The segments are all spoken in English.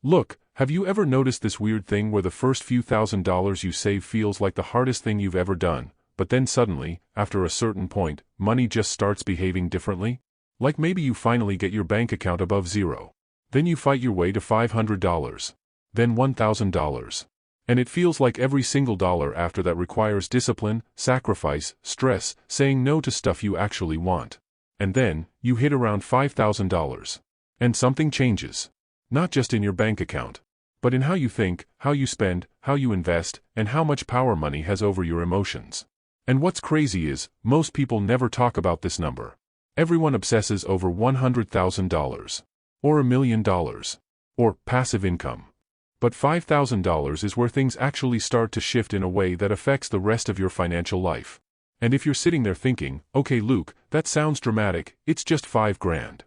Look, have you ever noticed this weird thing where the first few $1,000s you save feels like the hardest thing you've ever done, but then suddenly, after a certain point, money just starts behaving differently? Like maybe you finally get your bank account above zero. Then you fight your way to $500. Then $1,000. And it feels like every single dollar after that requires discipline, sacrifice, stress, saying no to stuff you actually want. And then, you hit around $5,000. And something changes. Not just in your bank account, but in how you think, how you spend, how you invest, and how much power money has over your emotions. And what's crazy is, most people never talk about this number. Everyone obsesses over $100,000. Or $1 million. Or passive income. But $5,000 is where things actually start to shift in a way that affects the rest of your financial life. And if you're sitting there thinking, okay Luke, that sounds dramatic, it's just $5,000.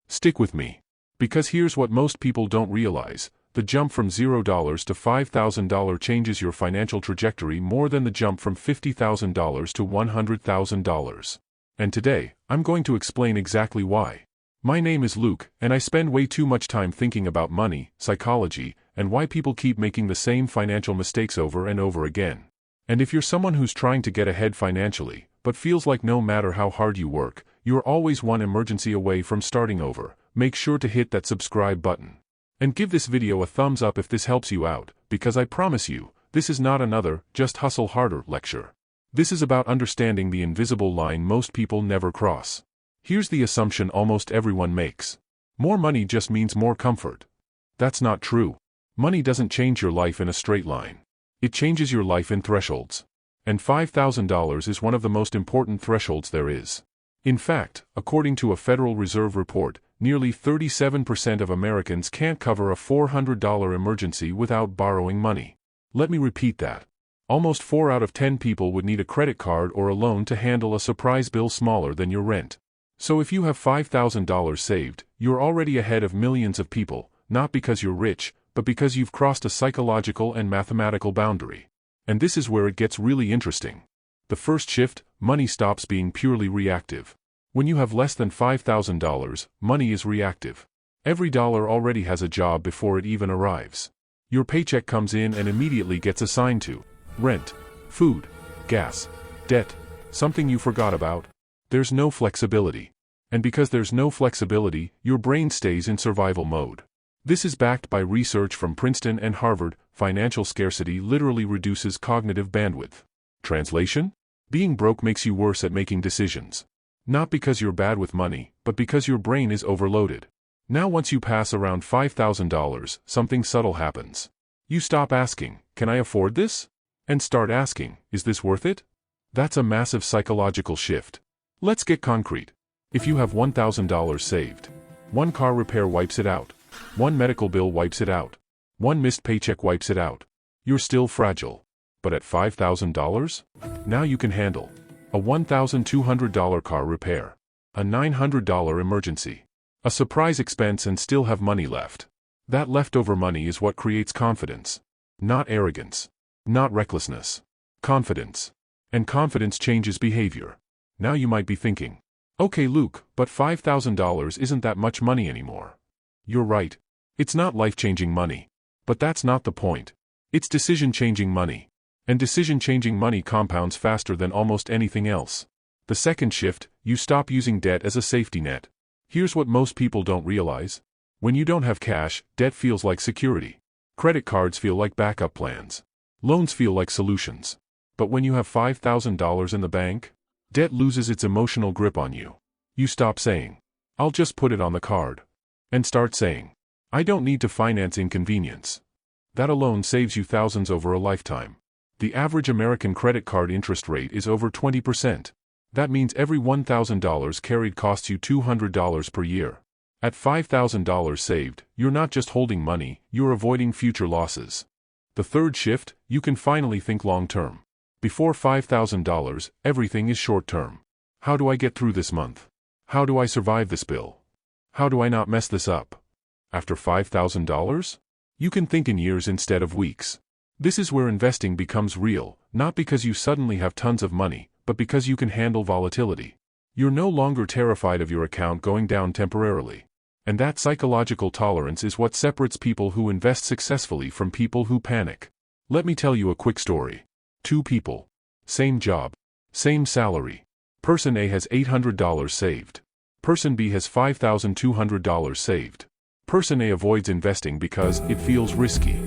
Stick with me. Because here's what most people don't realize, the jump from $0 to $5,000 changes your financial trajectory more than the jump from $50,000 to $100,000. And today, I'm going to explain exactly why. My name is Luke, and I spend way too much time thinking about money, psychology, and why people keep making the same financial mistakes over and over again. And if you're someone who's trying to get ahead financially, but feels like no matter how hard you work, you're always one emergency away from starting over, make sure to hit that subscribe button. And give this video a thumbs up if this helps you out, because I promise you, this is not another, just hustle harder lecture. This is about understanding the invisible line most people never cross. Here's the assumption almost everyone makes. More money just means more comfort. That's not true. Money doesn't change your life in a straight line. It changes your life in thresholds. And $5,000 is one of the most important thresholds there is. In fact, according to a Federal Reserve report, nearly 37% of Americans can't cover a $400 emergency without borrowing money. Let me repeat that. Almost 4 out of 10 people would need a credit card or a loan to handle a surprise bill smaller than your rent. So if you have $5,000 saved, you're already ahead of millions of people, not because you're rich, but because you've crossed a psychological and mathematical boundary. And this is where it gets really interesting. The first shift, money stops being purely reactive. When you have less than $5,000, money is reactive. Every dollar already has a job before it even arrives. Your paycheck comes in and immediately gets assigned to rent, food, gas, debt, something you forgot about. There's no flexibility. And because there's no flexibility, your brain stays in survival mode. This is backed by research from Princeton and Harvard. Financial scarcity literally reduces cognitive bandwidth. Translation? Being broke makes you worse at making decisions. Not because you're bad with money, but because your brain is overloaded. Now once you pass around $5,000, something subtle happens. You stop asking, can I afford this? And start asking, is this worth it? That's a massive psychological shift. Let's get concrete. If you have $1,000 saved, one car repair wipes it out. One medical bill wipes it out. One missed paycheck wipes it out. You're still fragile. But at $5,000? Now you can handle a $1,200 car repair, a $900 emergency, a surprise expense, and still have money left. That leftover money is what creates confidence. Not arrogance. Not recklessness. Confidence. And confidence changes behavior. Now you might be thinking, okay Luke, but $5,000 isn't that much money anymore. You're right. It's not life-changing money. But that's not the point. It's decision-changing money. And decision-changing money compounds faster than almost anything else. The second shift, you stop using debt as a safety net. Here's what most people don't realize. When you don't have cash, debt feels like security. Credit cards feel like backup plans. Loans feel like solutions. But when you have $5,000 in the bank, debt loses its emotional grip on you. You stop saying, I'll just put it on the card. And start saying, I don't need to finance inconvenience. That alone saves you thousands over a lifetime. The average American credit card interest rate is over 20%. That means every $1,000 carried costs you $200 per year. At $5,000 saved, you're not just holding money, you're avoiding future losses. The third shift, you can finally think long-term. Before $5,000, everything is short-term. How do I get through this month? How do I survive this bill? How do I not mess this up? After $5,000? You can think in years instead of weeks. This is where investing becomes real, not because you suddenly have tons of money, but because you can handle volatility. You're no longer terrified of your account going down temporarily. And that psychological tolerance is what separates people who invest successfully from people who panic. Let me tell you a quick story. Two people. Same job. Same salary. Person A has $800 saved. Person B has $5,200 saved. Person A avoids investing because it feels risky.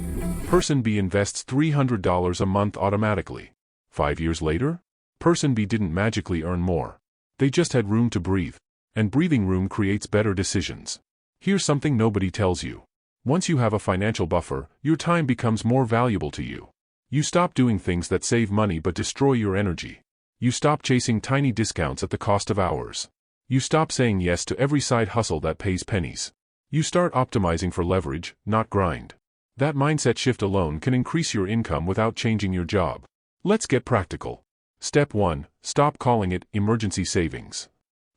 Person B invests $300 a month automatically. 5 years later? Person B didn't magically earn more. They just had room to breathe. And breathing room creates better decisions. Here's something nobody tells you. Once you have a financial buffer, your time becomes more valuable to you. You stop doing things that save money but destroy your energy. You stop chasing tiny discounts at the cost of hours. You stop saying yes to every side hustle that pays pennies. You start optimizing for leverage, not grind. That mindset shift alone can increase your income without changing your job. Let's get practical. Step 1. Stop calling it emergency savings.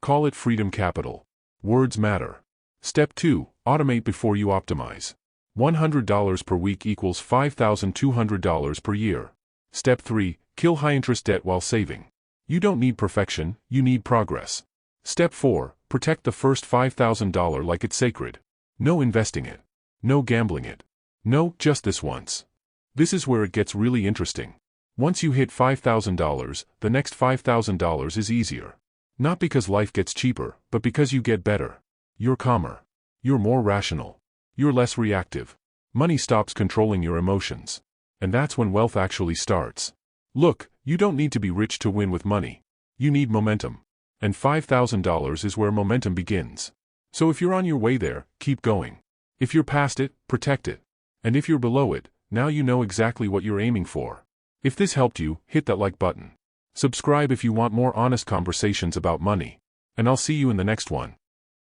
Call it freedom capital. Words matter. Step 2. Automate before you optimize. $100 per week equals $5,200 per year. Step 3. Kill high-interest debt while saving. You don't need perfection, you need progress. Step 4. Protect the first $5,000 like it's sacred. No investing it. No gambling it. No, just this once. This is where it gets really interesting. Once you hit $5,000, the next $5,000 is easier. Not because life gets cheaper, but because you get better. You're calmer. You're more rational. You're less reactive. Money stops controlling your emotions. And that's when wealth actually starts. Look, you don't need to be rich to win with money. You need momentum. And $5,000 is where momentum begins. So if you're on your way there, keep going. If you're past it, protect it. And if you're below it, now you know exactly what you're aiming for. If this helped you, hit that like button. Subscribe if you want more honest conversations about money. And I'll see you in the next one.